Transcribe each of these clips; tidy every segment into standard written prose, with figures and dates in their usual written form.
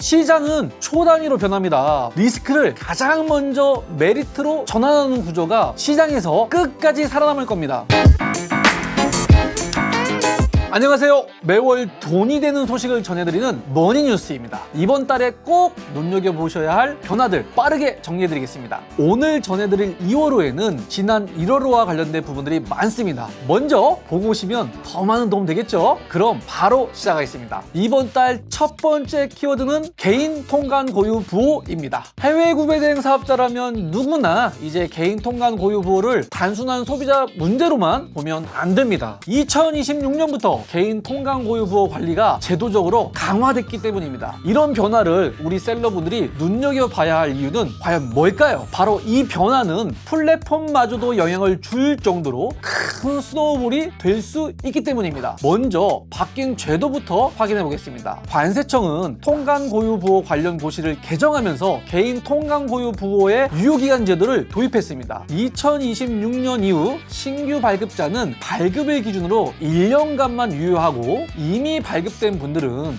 시장은 초단위로 변합니다. 리스크를 가장 먼저 메리트로 전환하는 구조가 시장에서 끝까지 살아남을 겁니다. 안녕하세요. 매월 돈이 되는 소식을 전해드리는 머니뉴스입니다. 이번 달에 꼭 눈여겨보셔야 할 변화들 빠르게 정리해드리겠습니다. 오늘 전해드릴 2월호에는 지난 1월호와 관련된 부분들이 많습니다. 먼저 보고 오시면 더 많은 도움 되겠죠? 그럼 바로 시작하겠습니다. 이번 달 첫 번째 키워드는 개인 통관 고유 부호입니다. 해외 구매 대행 사업자라면 누구나 이제 개인 통관 고유 부호를 단순한 소비자 문제로만 보면 안 됩니다. 2026년부터 개인 통관 고유 부호 관리가 제도적으로 강화됐기 때문입니다. 이런 변화를 우리 셀러분들이 눈여겨봐야 할 이유는 과연 뭘까요? 바로 이 변화는 플랫폼마저도 영향을 줄 정도로 큰 스노우볼이 될 수 있기 때문입니다. 먼저 바뀐 제도부터 확인해 보겠습니다. 관세청은 통관 고유 부호 관련 고시를 개정하면서 개인 통관 고유 부호의 유효기간 제도를 도입했습니다. 2026년 이후 신규 발급자는 발급일 기준으로 1년간만 유효하고 이미 발급된 분들은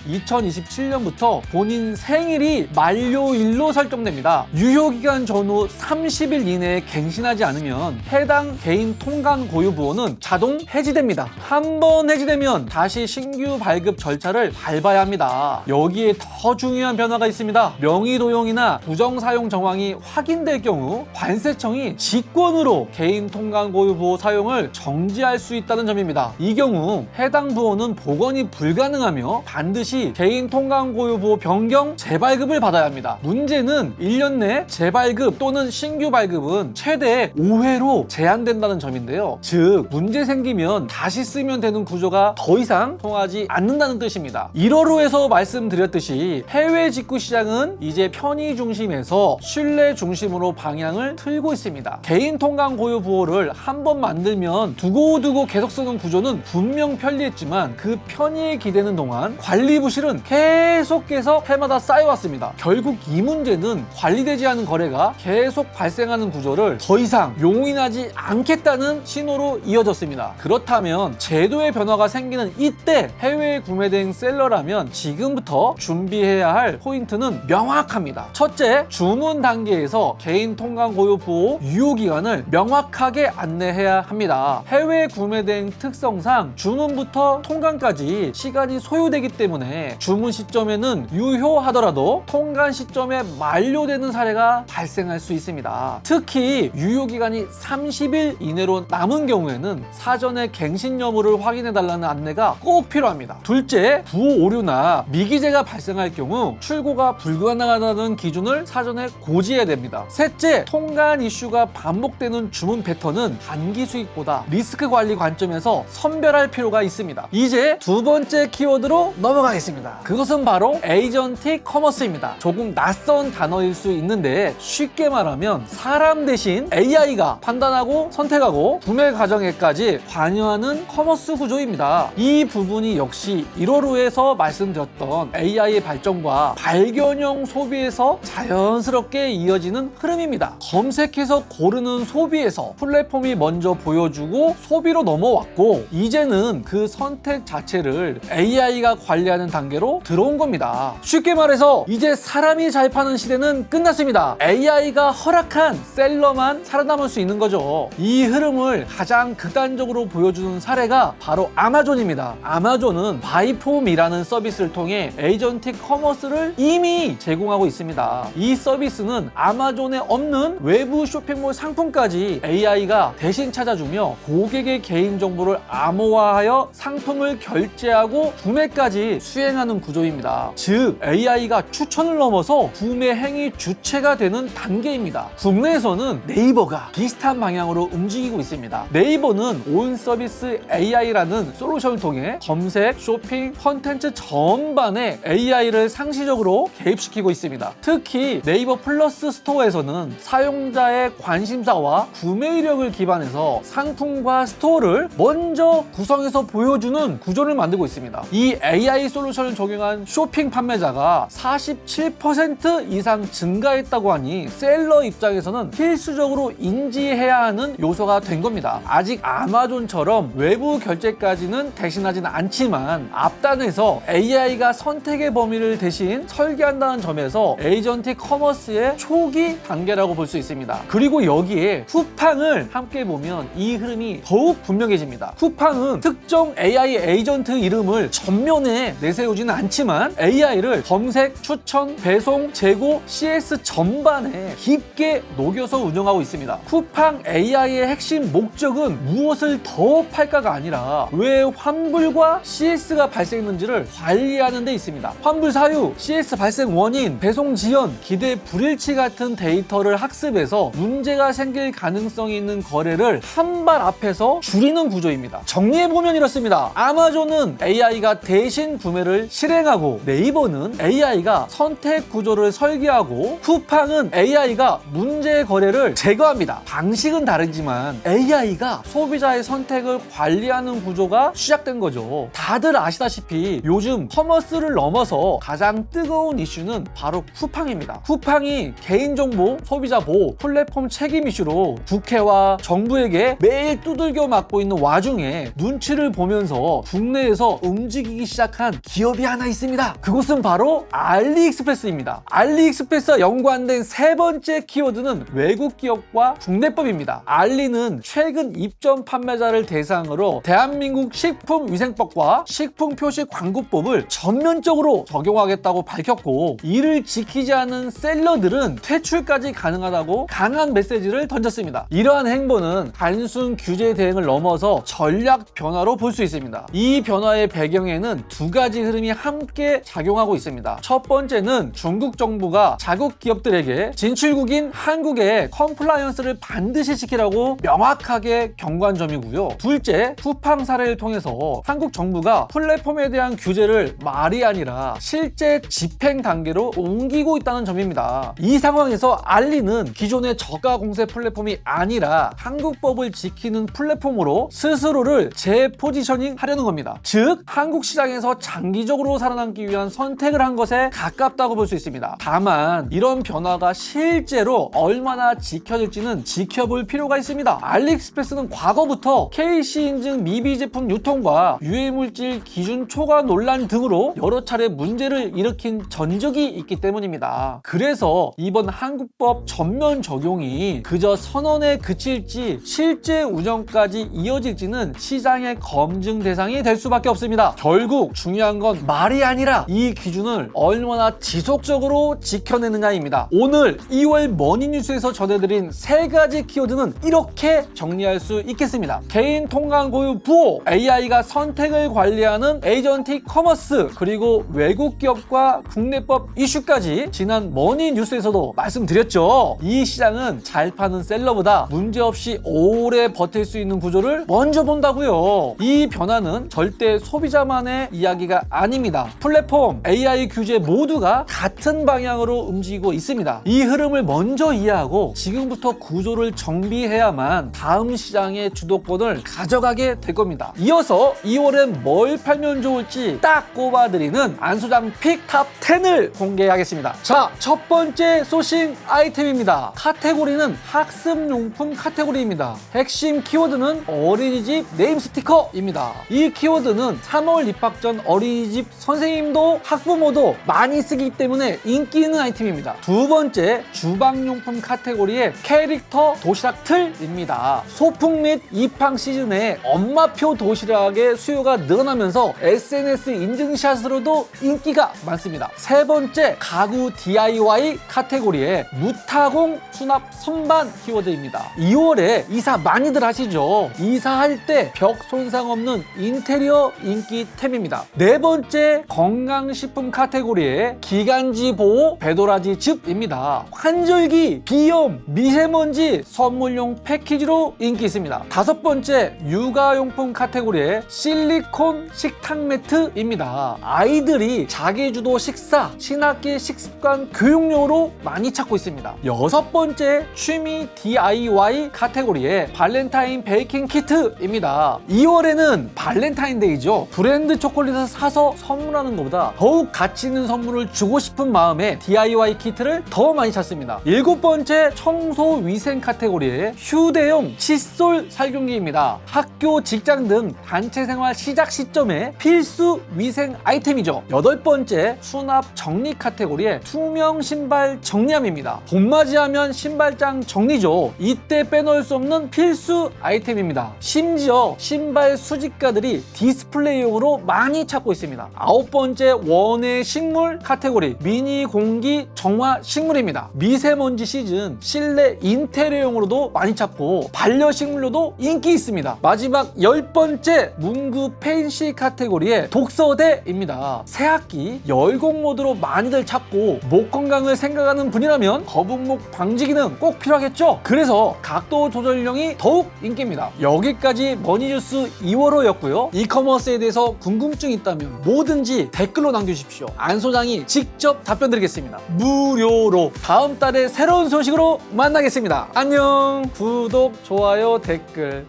2027년부터 본인 생일이 만료일로 설정됩니다. 유효기간 전후 30일 이내에 갱신하지 않으면 해당 개인 통관 고유 부호는 자동 해지됩니다. 한번 해지되면 다시 신규 발급 절차를 밟아야 합니다. 여기에 더 중요한 변화가 있습니다. 명의 도용이나 부정 사용 정황이 확인될 경우 관세청이 직권으로 개인 통관 고유 부호 사용을 정지할 수 있다는 점입니다. 이 경우 해당 부호는 복원이 불가능하며 반드시 개인 통관 고유 부호 변경 재발급을 받아야 합니다. 문제는 1년 내 재발급 또는 신규 발급은 최대 5회로 제한된다는 점인데요. 즉 문제 생기면 다시 쓰면 되는 구조가 더 이상 통하지 않는다는 뜻입니다. 1월호에서 말씀드렸듯이 해외 직구 시장은 이제 편의 중심에서 신뢰 중심으로 방향을 틀고 있습니다. 개인 통관 고유 부호를 한번 만들면 두고두고 계속 쓰는 구조는 분명 편리했지만 그 편의에 기대는 동안 관리 부실은 계속해서 해마다 쌓여왔습니다. 결국 이 문제는 관리되지 않은 거래가 계속 발생하는 구조를 더 이상 용인하지 않겠다는 신호로 이어졌습니다. 그렇다면 제도의 변화가 생기는 이때 해외 구매 대행 셀러라면 지금부터 준비해야 할 포인트는 명확합니다. 첫째, 주문 단계에서 개인 통관 고유 부호 유효 기간을 명확하게 안내해야 합니다. 해외 구매 대행 특성상 주문부터 통관까지 시간이 소요되기 때문에 주문 시점에는 유효하더라도 통관 시점에 만료되는 사례가 발생할 수 있습니다. 특히 유효기간이 30일 이내로 남은 경우에는 사전에 갱신 여부를 확인해달라는 안내가 꼭 필요합니다. 둘째, 부호 오류나 미기재가 발생할 경우 출고가 불가능하다는 기준을 사전에 고지해야 됩니다. 셋째, 통관 이슈가 반복되는 주문 패턴은 단기 수익보다 리스크 관리 관점에서 선별할 필요가 있습니다. 이제 두 번째 키워드로 넘어가겠습니다. 그것은 바로 에이전틱 커머스입니다. 조금 낯선 단어일 수 있는데 쉽게 말하면 사람 대신 AI가 판단하고 선택하고 구매 과정에까지 관여하는 커머스 구조입니다. 이 부분이 역시 1월호에서 말씀드렸던 AI의 발전과 발견형 소비에서 자연스럽게 이어지는 흐름입니다. 검색해서 고르는 소비에서 플랫폼이 먼저 보여주고 소비로 넘어왔고 이제는 그 선택 자체를 AI가 관리하는 단계로 들어온 겁니다. 쉽게 말해서 이제 사람이 잘 파는 시대는 끝났습니다. AI가 허락한 셀러만 살아남을 수 있는 거죠. 이 흐름을 가장 극단적으로 보여주는 사례가 바로 아마존입니다. 아마존은 바이폼이라는 서비스를 통해 에이전틱 커머스를 이미 제공하고 있습니다. 이 서비스는 아마존에 없는 외부 쇼핑몰 상품까지 AI가 대신 찾아주며 고객의 개인정보를 암호화하여 상품을 결제하고 구매까지 수행하는 구조입니다. 즉 AI가 추천을 넘어서 구매 행위 주체가 되는 단계입니다. 국내에서는 네이버가 비슷한 방향으로 움직이고 있습니다. 네이버는 온 서비스 AI라는 솔루션을 통해 검색, 쇼핑, 컨텐츠 전반에 AI를 상시적으로 개입시키고 있습니다. 특히 네이버 플러스 스토어에서는 사용자의 관심사와 구매 이력을 기반해서 상품과 스토어를 먼저 구성해서 보여 보여주는 구조를 만들고 있습니다. 이 AI 솔루션을 적용한 쇼핑 판매자가 47% 이상 증가했다고 하니 셀러 입장에서는 필수적으로 인지해야 하는 요소가 된 겁니다. 아직 아마존처럼 외부 결제까지는 대신하진 않지만 앞단에서 AI가 선택의 범위를 대신 설계한다는 점에서 에이전틱 커머스의 초기 단계라고 볼 수 있습니다. 그리고 여기에 쿠팡을 함께 보면 이 흐름이 더욱 분명해집니다. 쿠팡은 특정 AI 에이전트 이름을 전면에 내세우지는 않지만 AI를 검색, 추천, 배송, 재고, CS 전반에 깊게 녹여서 운영하고 있습니다. 쿠팡 AI의 핵심 목적은 무엇을 더 팔까가 아니라 왜 환불과 CS가 발생했는지를 관리하는 데 있습니다. 환불 사유, CS 발생 원인, 배송 지연, 기대 불일치 같은 데이터를 학습해서 문제가 생길 가능성이 있는 거래를 한 발 앞에서 줄이는 구조입니다. 정리해보면 이렇습니다. 아마존은 AI가 대신 구매를 실행하고, 네이버는 AI가 선택 구조를 설계하고, 쿠팡은 AI가 문제 거래를 제거합니다. 방식은 다르지만 AI가 소비자의 선택을 관리하는 구조가 시작된 거죠. 다들 아시다시피 요즘 커머스를 넘어서 가장 뜨거운 이슈는 바로 쿠팡입니다. 쿠팡이 개인정보, 소비자 보호, 플랫폼 책임 이슈로 국회와 정부에게 매일 두들겨 맞고 있는 와중에 눈치를 보면서 국내에서 움직이기 시작한 기업이 하나 있습니다. 그곳은 바로 알리익스프레스입니다. 알리익스프레스와 연관된 세 번째 키워드는 외국 기업과 국내법입니다. 알리는 최근 입점 판매자를 대상으로 대한민국 식품위생법과 식품표시광고법을 전면적으로 적용하겠다고 밝혔고, 이를 지키지 않은 셀러들은 퇴출까지 가능하다고 강한 메시지를 던졌습니다. 이러한 행보는 단순 규제 대응을 넘어서 전략 변화로 볼 수 있습니다. 이 변화의 배경에는 두 가지 흐름이 함께 작용하고 있습니다. 첫 번째는 중국 정부가 자국 기업들에게 진출국인 한국의 컴플라이언스를 반드시 지키라고 명확하게 경고한 점이고요. 둘째, 쿠팡 사례를 통해서 한국 정부가 플랫폼에 대한 규제를 말이 아니라 실제 집행 단계로 옮기고 있다는 점입니다. 이 상황에서 알리는 기존의 저가 공세 플랫폼이 아니라 한국법을 지키는 플랫폼으로 스스로를 재포지셔닝 하려는 겁니다. 즉, 한국 시장에서 장기적으로 살아남기 위한 선택을 한 것에 가깝다고 볼 수 있습니다. 다만 이런 변화가 실제로 얼마나 지켜질지는 지켜볼 필요가 있습니다. 알리익스프레스는 과거부터 KC 인증 미비 제품 유통과 유해물질 기준 초과 논란 등으로 여러 차례 문제를 일으킨 전적이 있기 때문입니다. 그래서 이번 한국법 전면 적용이 그저 선언에 그칠지 실제 운영까지 이어질지는 시장의 검증 대상이 될 수밖에 없습니다. 결국 중요한 건 말이 아니라 이 기준을 얼마나 지속적으로 지켜내느냐입니다. 오늘 2월 머니뉴스에서 전해드린 세 가지 키워드는 이렇게 정리할 수 있겠습니다. 개인 통관 고유 부호, AI가 선택을 관리하는 에이전틱 커머스, 그리고 외국 기업과 국내법 이슈까지 지난 머니뉴스에서도 말씀드렸죠. 이 시장은 잘 파는 셀러보다 문제없이 오래 버틸 수 있는 구조를 먼저 본다고요. 이 변화는 절대 소비자만의 이야기가 아닙니다. 플랫폼, AI 규제 모두가 같은 방향으로 움직이고 있습니다. 이 흐름을 먼저 이해하고 지금부터 구조를 정비해야만 다음 시장의 주도권을 가져가게 될 겁니다. 이어서 2월엔 뭘 팔면 좋을지 딱 꼽아드리는 안소장 픽 탑 10을 공개하겠습니다. 자, 첫 번째 소싱 아이템입니다. 카테고리는 학습용품 카테고리입니다. 핵심 키워드는 어린이집 네임 스티커입니다. 이 키워드는 3월 입학 전 어린이집 선생님도 학부모도 많이 쓰기 때문에 인기 있는 아이템입니다. 두 번째, 주방용품 카테고리의 캐릭터 도시락 틀입니다. 소풍 및 입학 시즌에 엄마표 도시락의 수요가 늘어나면서 SNS 인증샷으로도 인기가 많습니다. 세 번째, 가구 DIY 카테고리의 무타공 수납 선반 키워드입니다. 2월에 이사 많이들 하시죠? 이사할 때 벽 손상 없는 인테리어 인기템입니다. 네 번째, 건강식품 카테고리의 기관지 보호 배도라지 즙입니다. 환절기, 비염, 미세먼지 선물용 패키지로 인기 있습니다. 다섯 번째, 육아용품 카테고리의 실리콘 식탁 매트입니다. 아이들이 자기주도 식사, 신학기 식습관 교육용으로 많이 찾고 있습니다. 여섯 번째, 취미 DIY 카테고리의 발렌타인 베이킹 키트입니다. 2월에는 오늘은 발렌타인데이죠. 브랜드 초콜릿을 사서 선물하는 것보다 더욱 가치 있는 선물을 주고 싶은 마음에 DIY 키트를 더 많이 찾습니다. 7번째, 청소 위생 카테고리의 휴대용 칫솔 살균기입니다. 학교, 직장 등 단체 생활 시작 시점에 필수 위생 아이템이죠. 8번째, 수납 정리 카테고리의 투명 신발 정리함입니다. 봄맞이하면 신발장 정리죠. 이때 빼놓을 수 없는 필수 아이템입니다. 심지어 신발 수집가들이 디스플레이용으로 많이 찾고 있습니다. 9번째, 원예 식물 카테고리 미니 공기 정화 식물입니다. 미세먼지 시즌 실내 인테리어용으로도 많이 찾고 반려식물로도 인기 있습니다. 마지막 10번째, 문구 펜시 카테고리의 독서대입니다. 새학기 열공 모드로 많이들 찾고 목 건강을 생각하는 분이라면 거북목 방지 기능 꼭 필요하겠죠? 그래서 각도 조절용이 더욱 인기입니다. 여기까지 머니뉴스 2월호였고요. 이커머스에 대해서 궁금증이 있다면 뭐든지 댓글로 남겨주십시오. 안 소장이 직접 답변 드리겠습니다. 무료로. 다음 달에 새로운 소식으로 만나겠습니다. 안녕. 구독, 좋아요, 댓글.